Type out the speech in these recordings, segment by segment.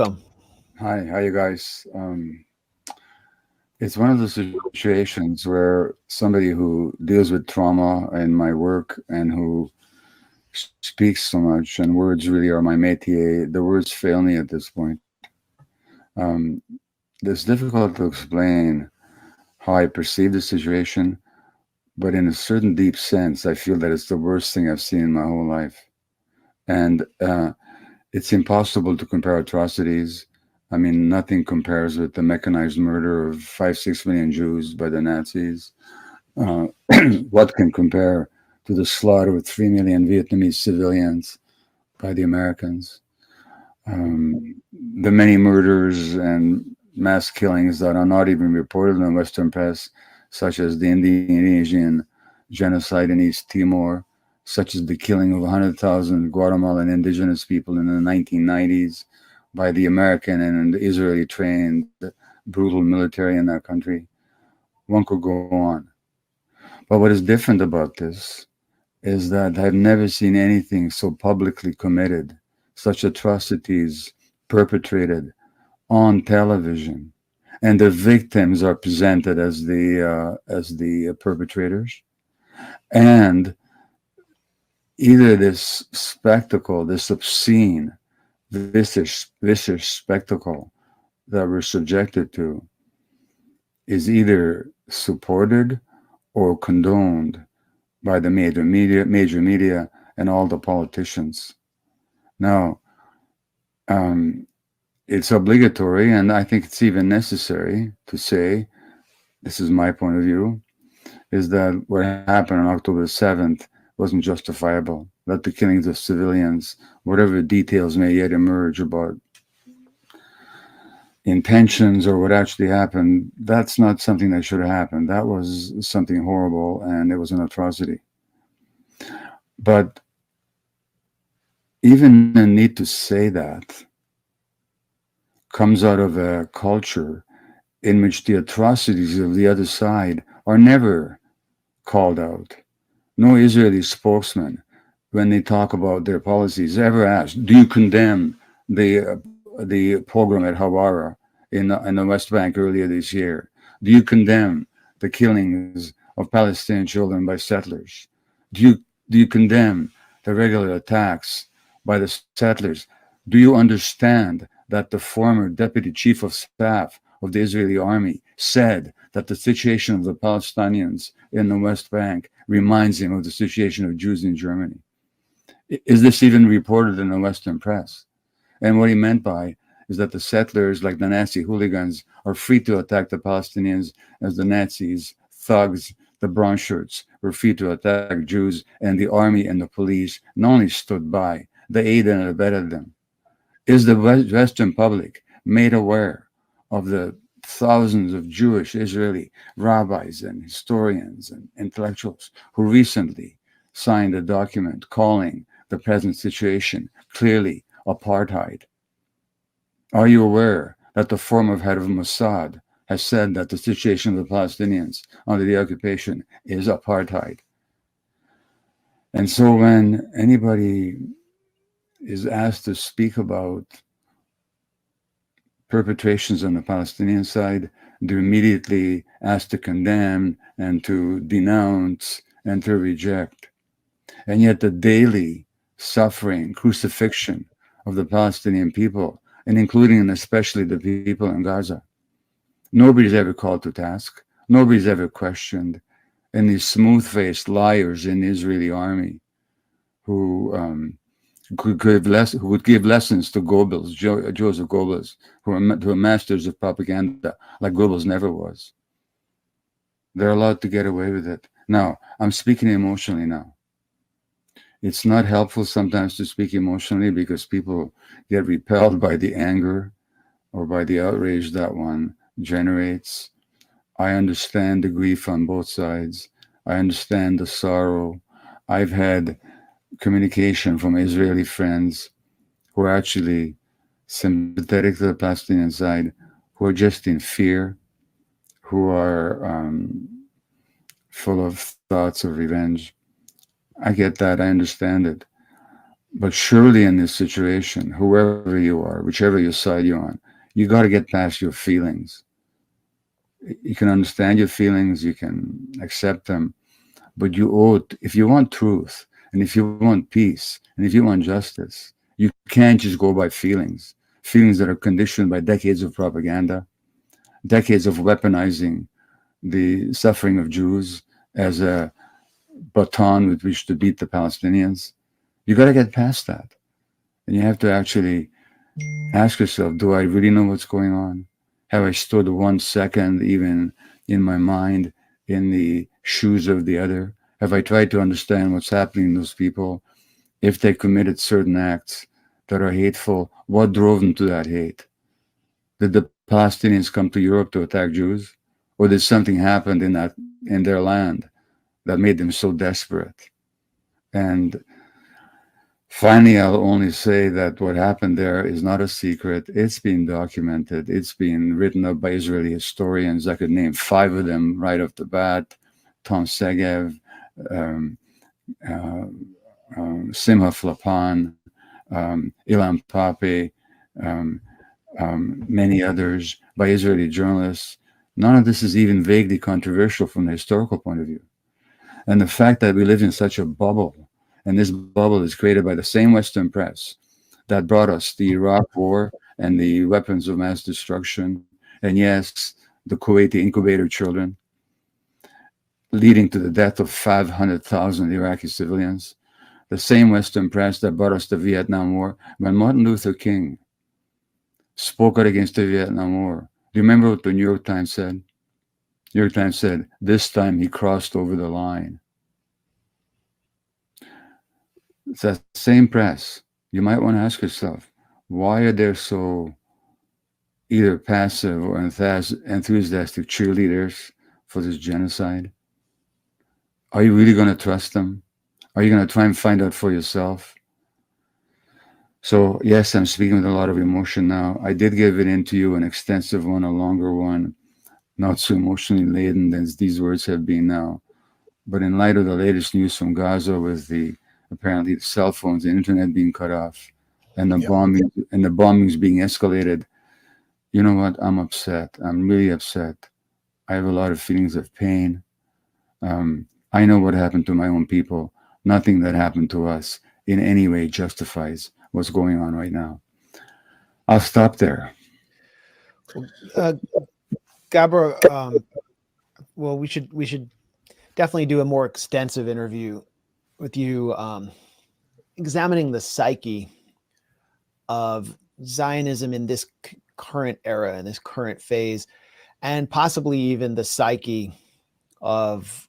Welcome. Hi, you guys. It's one of those situations where somebody who deals with trauma in my work and who speaks so much, and words really are my métier, the words fail me at this point. Um, it's difficult to explain how I perceive the situation, but in a certain deep sense, I feel that it's the worst thing I've seen in my whole life. And it's impossible to compare atrocities. I mean, nothing compares with the mechanized murder of 5, 6 million Jews by the Nazis. Uh, what can compare to the slaughter of 3 million Vietnamese civilians by the Americans? The many murders and mass killings that are not even reported in the Western press, such as the Indonesian genocide in East Timor, such as the killing of 100,000 Guatemalan indigenous people in the 1990s by the American and Israeli trained brutal military in that country. One could go on. But what is different about this is that I've never seen anything so publicly committed, such atrocities perpetrated on television, and the victims are presented as the perpetrators, and either this spectacle, this obscene, vicious spectacle that we're subjected to, is either supported or condoned by the major media, and all the politicians. Now, um, it's obligatory, and I think it's even necessary to say, this is my point of view, is that what happened on October 7th wasn't justifiable. That the killings of civilians, whatever details may yet emerge about intentions or what actually happened, that's not something that should have happened. That was something horrible, and it was an atrocity. But even the need to say that comes out of a culture in which the atrocities of the other side are never called out. No Israeli spokesman, when they talk about their policies, ever asked, "Do you condemn the pogrom at Hawara in the West Bank earlier this year? Do you condemn the killings of Palestinian children by settlers? Do you do you condemn the regular attacks by the settlers? Do you understand that the former deputy chief of staff of the Israeli army said that the situation of the Palestinians in the West Bank reminds him of the situation of Jews in Germany? Is this even reported in the Western press? And what he meant by is that the settlers, like the Nazi hooligans, are free to attack the Palestinians as the Nazis, thugs, the brown shirts were free to attack Jews, and the army and the police not only stood by, they aided and abetted them. Is the Western public made aware of the thousands of Jewish Israeli rabbis and historians and intellectuals who recently signed a document calling the present situation clearly apartheid? Are you aware that the former head of Mossad has said that the situation of the Palestinians under the occupation is apartheid? And so when anybody is asked to speak about perpetrations on the Palestinian side, they're immediately asked to condemn and to denounce and to reject. And yet, the daily suffering, crucifixion of the Palestinian people, and including and especially the people in Gaza, nobody's ever called to task. Nobody's ever questioned. And these smooth faced liars in the Israeli army who who would give lessons to Goebbels, Joseph Goebbels, who are masters of propaganda, like Goebbels never was. They're allowed to get away with it. Now, I'm speaking emotionally now. It's not helpful sometimes to speak emotionally because people get repelled by the anger or by the outrage that one generates. I understand the grief on both sides. I understand the sorrow. I've had communication from Israeli friends who are actually sympathetic to the Palestinian side, who are just in fear, who are full of thoughts of revenge. I get that. I understand it. But surely in this situation, whoever you are, whichever your side you're on, you got to get past your feelings. You can understand your feelings, you can accept them, but you owe, if you want truth, and if you want peace, and if you want justice, you can't just go by feelings. Feelings that are conditioned by decades of propaganda, decades of weaponizing the suffering of Jews as a baton with which to beat the Palestinians. You got to get past that. And you have to actually ask yourself, do I really know what's going on? Have I stood 1 second even in my mind in the shoes of the other? Have I tried to understand what's happening to those people? If they committed certain acts that are hateful, what drove them to that hate? Did the Palestinians come to Europe to attack Jews? Or did something happen in their land that made them so desperate? And finally, I'll only say that what happened there is not a secret. It's been documented. It's been written up by Israeli historians. I could name 5 of them right off the bat: Tom Segev, um, uh, Simha Flapan, Ilan Pape, um, many others by Israeli journalists. None of this is even vaguely controversial from the historical point of view. And the fact that we live in such a bubble, and this bubble is created by the same Western press that brought us the Iraq War and the weapons of mass destruction, and yes, the Kuwaiti incubator children, leading to the death of 500,000 Iraqi civilians. The same Western press that brought us the Vietnam War. When Martin Luther King spoke out against the Vietnam War, do you remember what the New York Times said? New York Times said, this time he crossed over the line. It's that same press. You might want to ask yourself, why are there so either passive or enthusiastic cheerleaders for this genocide? Are you really going to trust them? Are you going to try and find out for yourself? So, yes, I'm speaking with a lot of emotion now. I did give it into you an extensive one, a longer one, not so emotionally laden as these words have been now. But in light of the latest news from Gaza, with the apparently the cell phones and internet being cut off, and the bombings being escalated, you know what? I'm upset. I'm really upset. I have a lot of feelings of pain. I know what happened to my own people. Nothing that happened to us in any way justifies what's going on right now. I'll stop there. Gabor, well, we should definitely do a more extensive interview with you, examining the psyche of Zionism in this current era, in this current phase, and possibly even the psyche of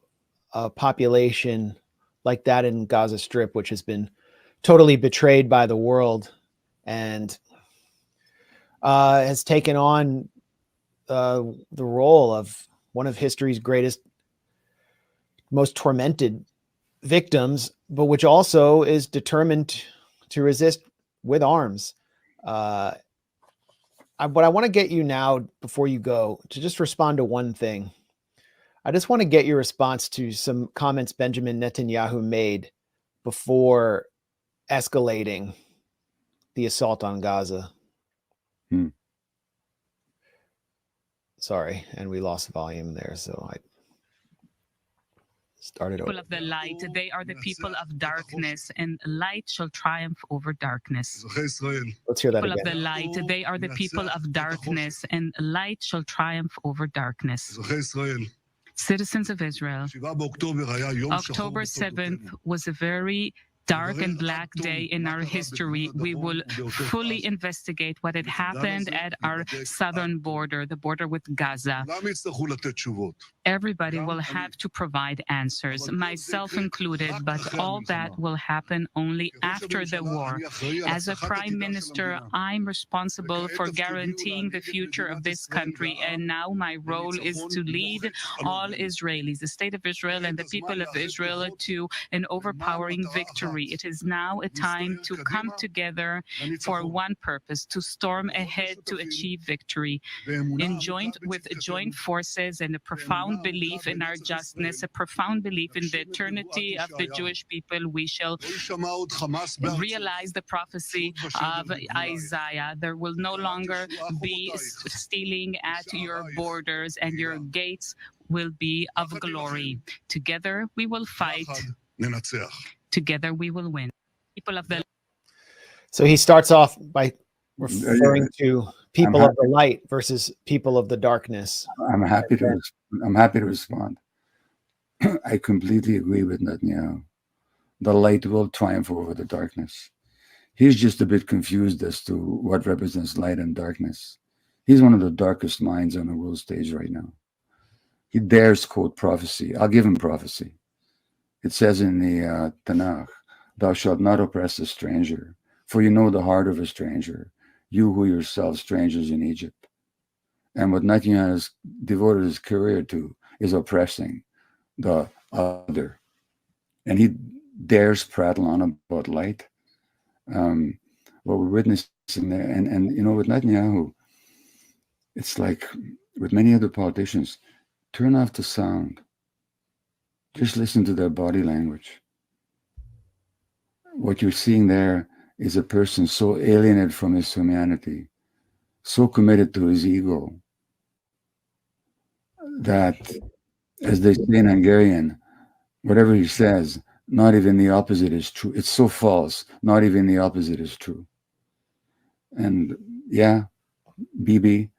a population like that in Gaza Strip, which has been totally betrayed by the world and has taken on the role of one of history's greatest, most tormented victims, but which also is determined to resist with arms. But I want to get you now, before you go, to just respond to one thing. I just want to get your response to some comments Benjamin Netanyahu made before escalating the assault on Gaza. Sorry, and we lost volume there, so I started over. People of the light, they are the people of darkness, and light shall triumph over darkness. Let's hear that People again. of the light, they are the people of darkness, and light shall triumph over darkness. Citizens of Israel, October 7th was a very dark and black day in our history. We will fully investigate what had happened at our southern border, the border with Gaza. Everybody will have to provide answers, myself included, but all that will happen only after the war. As a prime minister, I'm responsible for guaranteeing the future of this country, and now my role is to lead all Israelis, the state of Israel and the people of Israel, to an overpowering victory victory. It is now a time to come together for one purpose, to storm ahead to achieve victory. With joint forces and a profound belief in our justness, a profound belief in the eternity of the Jewish people, we shall realize the prophecy of Isaiah. There will no longer be stealing at your borders, and your gates will be of glory. Together we will fight. Together we will win. People of the So he starts off by referring to people of the light versus people of the darkness. I'm happy to respond. I completely agree with Netanyahu. The light will triumph over the darkness. He's just a bit confused as to what represents light and darkness. He's one of the darkest minds on the world stage right now. He dares quote prophecy. I'll give him prophecy. It says in the Tanakh, "Thou shalt not oppress a stranger, for you know the heart of a stranger, you who yourselves strangers in Egypt." And what Netanyahu has devoted his career to is oppressing the other. And he dares prattle on about light. What we're witnessing there, and you know, with Netanyahu, it's like with many other politicians, turn off the sound. Just listen to their body language. What you're seeing there is a person so alienated from his humanity, so committed to his ego, that, as they say in Hungarian, whatever he says, not even the opposite is true. It's so false, not even the opposite is true. And yeah, Bibi,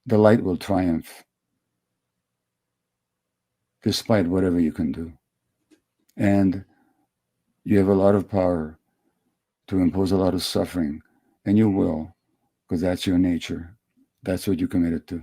the light will triumph, despite whatever you can do. And you have a lot of power to impose a lot of suffering, and you will, because that's your nature. That's what you committed to.